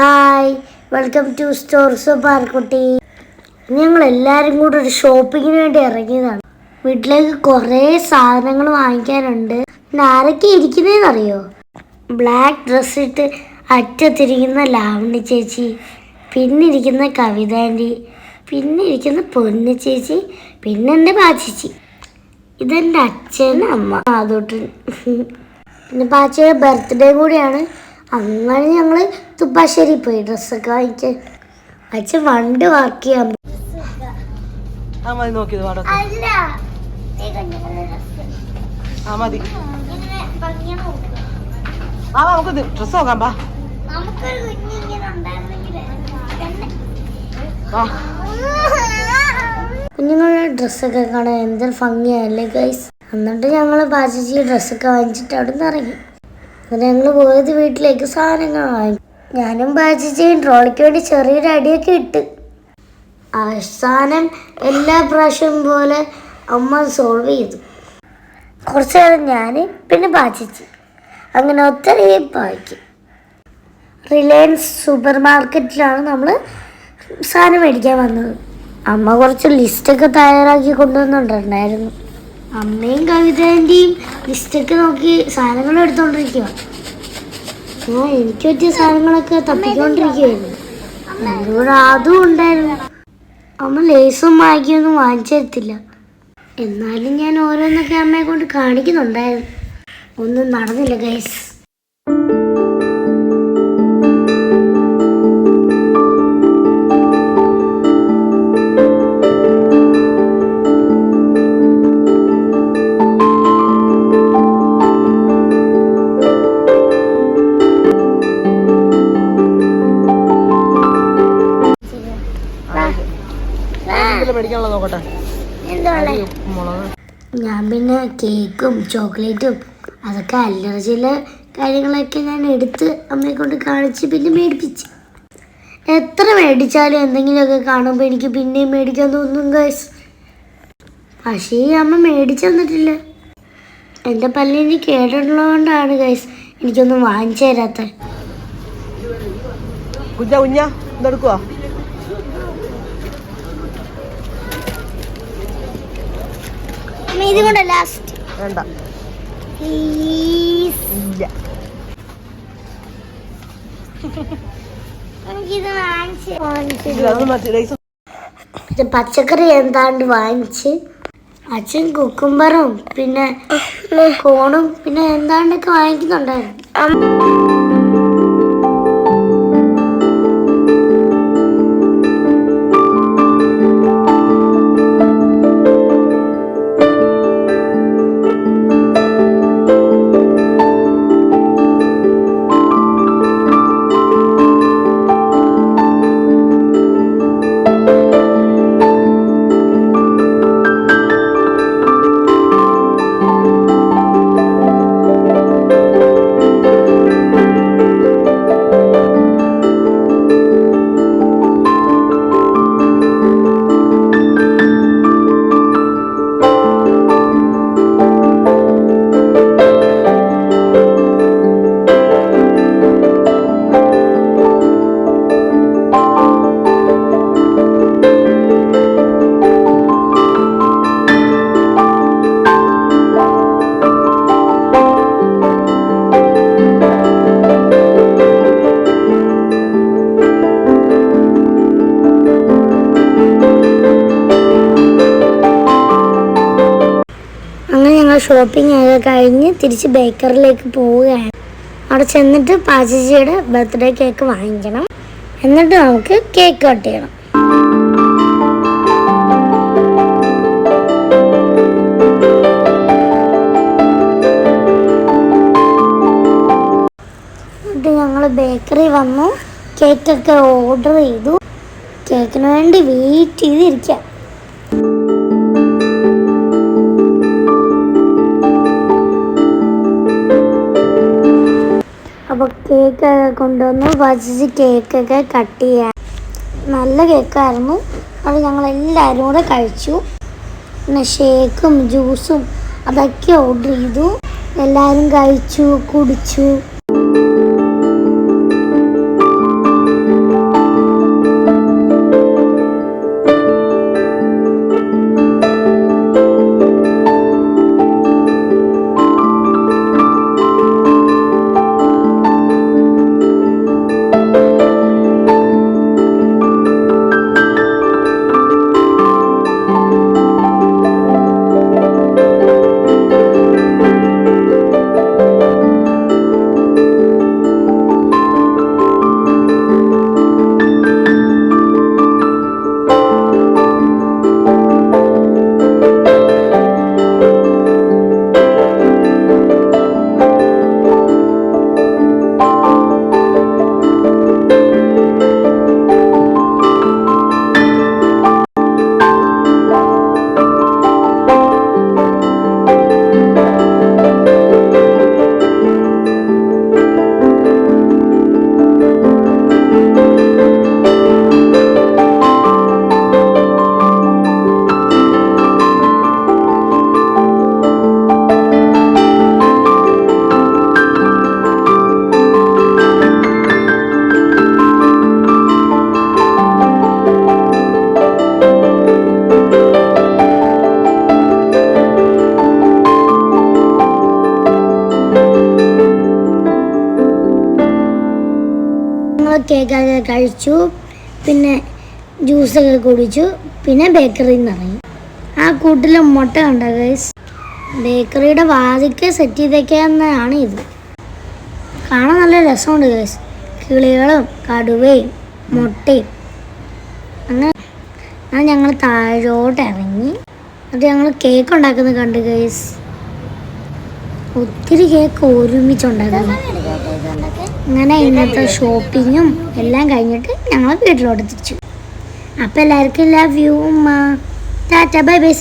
Hi, welcome to stores of Parkutty. ഞങ്ങളെല്ലാവരും കൂടെ ഒരു ഷോപ്പിങ്ങിന് വേണ്ടി ഇറങ്ങിയതാണ്. വീട്ടിലേക്ക് കുറേ സാധനങ്ങൾ വാങ്ങിക്കാനുണ്ട്. പിന്നെ ആരൊക്കെ ഇരിക്കുന്നതെന്നറിയോ? ബ്ലാക്ക് ഡ്രസ്സ് ഇട്ട് അറ്റത്തിരിക്കുന്ന ലാവണ്യ ചേച്ചി, പിന്നെ ഇരിക്കുന്ന കവിത ആൻറ്റി, പിന്നെ ഇരിക്കുന്ന പൊന്നു ചേച്ചി, പിന്നെ എൻ്റെ പാച്ചേച്ചി. ഇതെൻ്റെ അച്ഛൻ, അമ്മ, അതൊട്ട്. പിന്നെ പാച്ചയുടെ ബർത്ത്ഡേ കൂടിയാണ്. അങ്ങനെ ഞങ്ങൾ തുപ്പാശ്ശേരി പോയി ഡ്രസ്സൊക്കെ വാങ്ങിക്കാൻ. അച്ഛൻ വണ്ടി വർക്ക് ചെയ്യാൻ ഡ്രസ് നോക്കാം. കുഞ്ഞുങ്ങളുടെ ഡ്രസ്സൊക്കെ കാണാൻ എന്തൊരു ഭംഗിയല്ലേ ഗൈസ്. എന്നിട്ട് ഞങ്ങൾ പാച്ചി ഡ്രസ്സൊക്കെ വാങ്ങിച്ചിട്ട് അവിടെ നിന്ന് ഇറങ്ങി. അങ്ങനെ ഞങ്ങൾ പോയത് വീട്ടിലേക്ക് സാധനങ്ങൾ വാങ്ങി. ഞാനും പാച്ചയും ട്രോളിക്ക് വേണ്ടി ചെറിയൊരു അടിയൊക്കെ ഇട്ട്. അവസാനം എല്ലാ പ്രാവശ്യവും പോലെ അമ്മ സോൾവ് ചെയ്തു. കുറച്ച് നേരം ഞാൻ, പിന്നെ പാച്ചി, അങ്ങനെ ഒത്തിരി പായ്ക്കും. റിലയൻസ് സൂപ്പർ മാർക്കറ്റിലാണ് നമ്മൾ സാധനം മേടിക്കാൻ വന്നത്. അമ്മ കുറച്ച് ലിസ്റ്റൊക്കെ തയ്യാറാക്കി കൊണ്ടുവന്നിട്ടുണ്ടായിരുന്നു. അമ്മയും കവിതേൻ്റെയും ലിസ്റ്റൊക്കെ നോക്കി സാധനങ്ങൾ എടുത്തുകൊണ്ടിരിക്കുക. എനിക്ക് പറ്റിയ സാധനങ്ങളൊക്കെ തപ്പിക്കൊണ്ടിരിക്കുകയായിരുന്നു. എൻ്റെ കൂടെ അതും ഉണ്ടായിരുന്നു. അമ്മ ലേസും മാഗിയൊന്നും വാങ്ങിച്ചു തരത്തില്ല. എന്നാലും ഞാൻ ഓരോന്നൊക്കെ അമ്മയെ കൊണ്ട് കാണിക്കുന്നുണ്ടായിരുന്നു. ഒന്നും നടന്നില്ല ഗൈസ്. ഞാൻ പിന്നെ കേക്കും ചോക്ലേറ്റും അതൊക്കെ അല്ലറച്ചിലെ കാര്യങ്ങളൊക്കെ ഞാൻ എടുത്ത് അമ്മയെ കൊണ്ട് കാണിച്ച് പിന്നെ മേടിപ്പിച്ച്. എത്ര മേടിച്ചാലും എന്തെങ്കിലുമൊക്കെ കാണുമ്പോൾ എനിക്ക് പിന്നെയും മേടിക്കാൻ തോന്നും ഗൈസ്. പക്ഷേ ഈ അമ്മ മേടിച്ചു തന്നിട്ടില്ല. എൻ്റെ പല്ലിന് കേടുള്ളതുകൊണ്ടാണ് ഗൈസ് എനിക്കൊന്നും വാങ്ങിച്ചു തരാത്ത. ഇത് കൊണ്ട് ലാസ്റ്റ് വേണ്ട. പച്ചക്കറി എന്താണ്ട് വാങ്ങിച്ച് അച്ഛൻ കുക്കുംബറും പിന്നെ കോണും പിന്നെ എന്താണ്ടൊക്കെ വാങ്ങിക്കുന്നുണ്ടായിരുന്നു. ഷോപ്പിംഗ് ഒക്കെ കഴിഞ്ഞ് തിരിച്ച് ബേക്കറിലേക്ക് പോവുകയാണ്. അവിടെ ചെന്നിട്ട് പാച്ചച്ചിയുടെ ബർത്ത്ഡേ കേക്ക് വാങ്ങിക്കണം. എന്നിട്ട് നമുക്ക് കേക്ക് കട്ട് ചെയ്യണം. എന്നിട്ട് ഞങ്ങൾ ബേക്കറി വന്നു, കേക്കൊക്കെ ഓർഡർ ചെയ്തു. കേക്കിന് വേണ്ടി വെയിറ്റ് ചെയ്തിരിക്കാം. അപ്പോൾ കേക്കൊക്കെ കൊണ്ടുവന്നു. പാച്ചി കേക്കൊക്കെ കട്ട് ചെയ്യാൻ നല്ല കേക്കായിരുന്നു. അത് ഞങ്ങളെല്ലാവരും കൂടെ കഴിച്ചു. പിന്നെ ഷേക്കും ജ്യൂസും അതൊക്കെ ഓർഡർ ചെയ്തു. എല്ലാവരും കഴിച്ചു, കുടിച്ചു. ഞങ്ങൾ കേക്കൊക്കെ കഴിച്ചു, പിന്നെ ജ്യൂസൊക്കെ കുടിച്ചു, പിന്നെ ബേക്കറിയിൽ നിന്ന് ഇറങ്ങി. ആ കൂട്ടിൽ മുട്ട കണ്ട ഗൈസ്, ബേക്കറിയുടെ വാതിക്ക് സെറ്റ് ചെയ്തേക്കാന്നാണ് ഇത്. കാണാൻ നല്ല രസമുണ്ട് ഗൈസ്, കിളികളും കടുവയും മുട്ടയും. അങ്ങനെ ഞങ്ങൾ താഴോട്ട് ഇറങ്ങി. അത് ഞങ്ങൾ കേക്ക് ഉണ്ടാക്കുന്നത് കണ്ട് ഗൈസ്. ഒത്തിരി കേക്ക് ഒരുമിച്ചുണ്ടാക്കുന്നു. അങ്ങനെ ഇന്നത്തെ ഷോപ്പിങ്ങും എല്ലാം കഴിഞ്ഞിട്ട് ഞങ്ങൾ വീട്ടിലോട്ട് തിരിച്ചു. അപ്പം എല്ലാവർക്കും ലവ് യു ഉമ്മ. Tata bye bye.